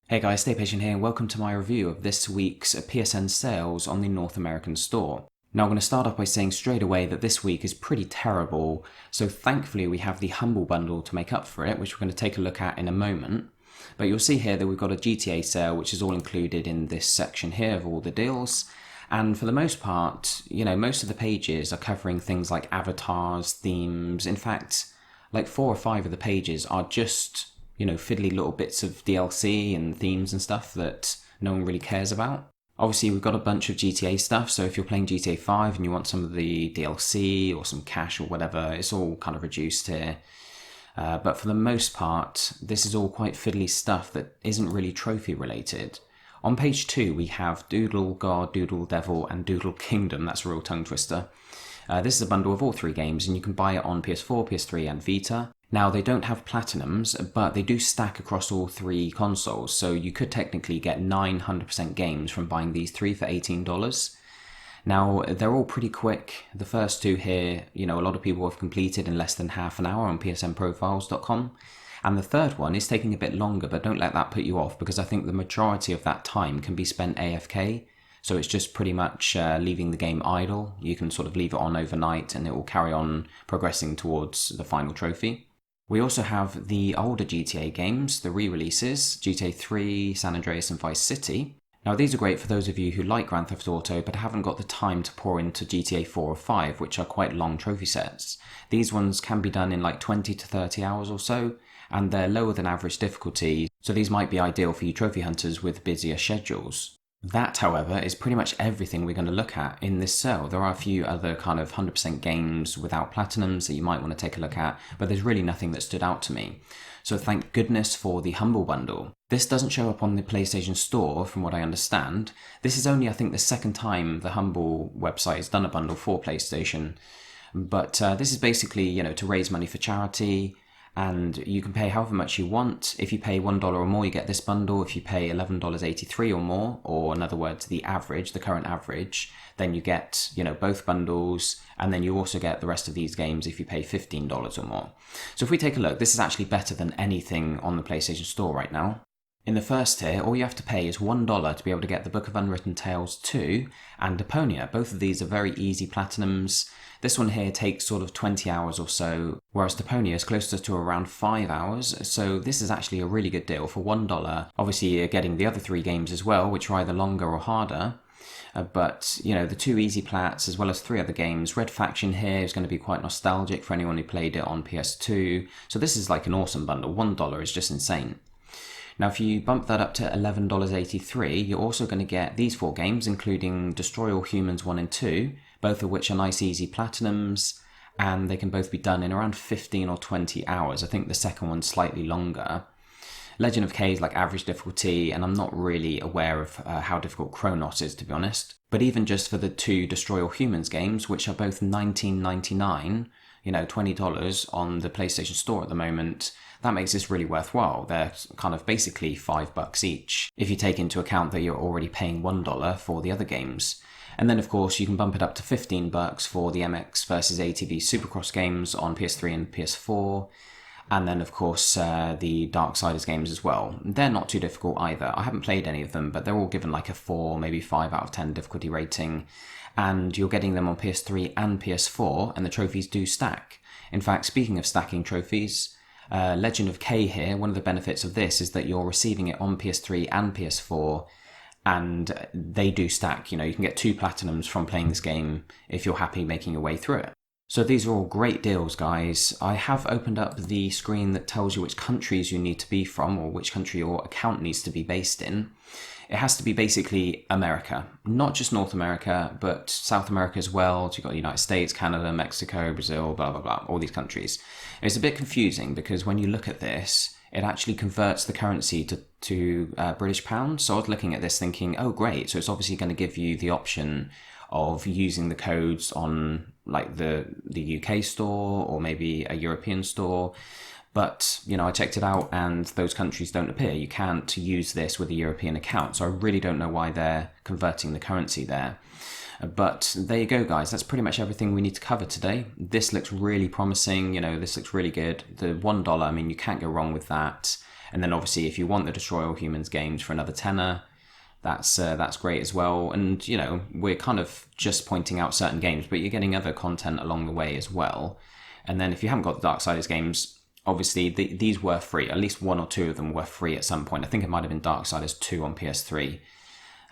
Hey guys, Stay Patient here and welcome to my review of this week's PSN sales on the North American store. Now I'm going to start off by saying straight away that this week is pretty terrible, so thankfully we have the Humble Bundle to make up for it, which we're going to take a look at in a moment. But you'll see here that we've got a GTA sale, which is all included in this section here of all the deals. And for the most part, most of the pages are covering things like avatars, themes. In fact, like 4 or 5 of the pages are just fiddly little bits of DLC and themes and stuff that no one really cares about. Obviously, we've got a bunch of GTA stuff, so if you're playing GTA 5 and you want some of the DLC or some cash or whatever, it's all kind of reduced here. But for the most part, this is all quite fiddly stuff that isn't really trophy related. On page 2, we have Doodle God, Doodle Devil, and Doodle Kingdom. That's a real tongue twister. This is a bundle of all 3 games, and you can buy it on PS4, PS3, and Vita. Now, they don't have platinums, but they do stack across all 3 consoles, so you could technically get 900% games from buying these 3 for $18. Now, they're all pretty quick. The first 2 here, a lot of people have completed in less than half an hour on psnprofiles.com. And the third one is taking a bit longer, but don't let that put you off, because I think the majority of that time can be spent AFK. So it's just pretty much leaving the game idle. You can sort of leave it on overnight and it will carry on progressing towards the final trophy. We also have the older GTA games, the re-releases, GTA 3, San Andreas and Vice City. Now these are great for those of you who like Grand Theft Auto but haven't got the time to pour into GTA 4 or 5, which are quite long trophy sets. These ones can be done in like 20 to 30 hours or so, and they're lower than average difficulty, so these might be ideal for you trophy hunters with busier schedules. That, however, is pretty much everything we're going to look at in this sale. There are a few other kind of 100% games without platinums that you might want to take a look at, but there's really nothing that stood out to me. So thank goodness for the Humble Bundle. This doesn't show up on the PlayStation Store, from what I understand. This is only, I think, the second time the Humble website has done a bundle for PlayStation. But this is basically, to raise money for charity. And you can pay however much you want. If you pay $1 or more, you get this bundle. If you pay $11.83 or more, or in other words, the current average, then you get, both bundles. And then you also get the rest of these games if you pay $15 or more. So if we take a look, this is actually better than anything on the PlayStation Store right now. In the first tier, all you have to pay is $1 to be able to get the Book of Unwritten Tales 2 and Deponia. Both of these are very easy platinums. This one here takes sort of 20 hours or so, whereas Deponia is closer to around 5 hours, so this is actually a really good deal for $1. Obviously you're getting the other 3 games as well, which are either longer or harder. But, the 2 easy plats as well as 3 other games. Red Faction here is going to be quite nostalgic for anyone who played it on PS2. So this is like an awesome bundle. $1 is just insane. Now, if you bump that up to $11.83, you're also going to get these 4 games, including Destroy All Humans 1 and 2, both of which are nice, easy platinums, and they can both be done in around 15 or 20 hours. I think the second one's slightly longer. Legend of K is like average difficulty, and I'm not really aware of how difficult Chronos is, to be honest. But even just for the 2 Destroy All Humans games, which are both $19.99, $20 on the PlayStation Store at the moment, that makes this really worthwhile. They're kind of basically $5 each, if you take into account that you're already paying $1 for the other games. And then, of course, you can bump it up to $15 for the MX vs ATV Supercross games on PS3 and PS4. And then, of course, the Darksiders games as well. They're not too difficult either. I haven't played any of them, but they're all given like a 4, maybe 5 out of 10 difficulty rating. And you're getting them on PS3 and PS4, and the trophies do stack. In fact, speaking of stacking trophies, Legend of K here, one of the benefits of this is that you're receiving it on PS3 and PS4, and they do stack. You can get 2 platinums from playing this game if you're happy making your way through it. So these are all great deals, guys. I have opened up the screen that tells you which countries you need to be from, or which country your account needs to be based in. It has to be basically America, not just North America, but South America as well. So you've got the United States, Canada, Mexico, Brazil, blah, blah, blah, all these countries. It's a bit confusing because when you look at this, it actually converts the currency to British pounds. So I was looking at this thinking, oh, great. So it's obviously going to give you the option of using the codes on like the UK store or maybe a European store. But, I checked it out and those countries don't appear. You can't use this with a European account. So I really don't know why they're converting the currency there. But there you go, guys. That's pretty much everything we need to cover today. This looks really promising. This looks really good. The $1, I mean, you can't go wrong with that. And then obviously if you want the Destroy All Humans games for another tenner, that's great as well. And, you know, we're kind of just pointing out certain games, but you're getting other content along the way as well. And then if you haven't got the Darksiders games, obviously these were free. At least one or two of them were free at some point. I think it might have been Darksiders 2 on PS3.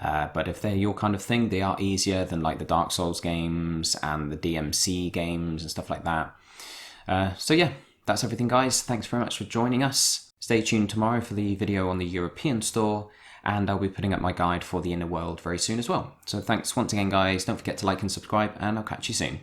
But if they're your kind of thing, they are easier than like the Dark Souls games and the DMC games and stuff like that. So yeah, that's everything, guys. Thanks very much for joining us. Stay tuned tomorrow for the video on the European store, and I'll be putting up my guide for the Inner World very soon as well. So thanks once again, guys. Don't forget to like and subscribe, and I'll catch you soon.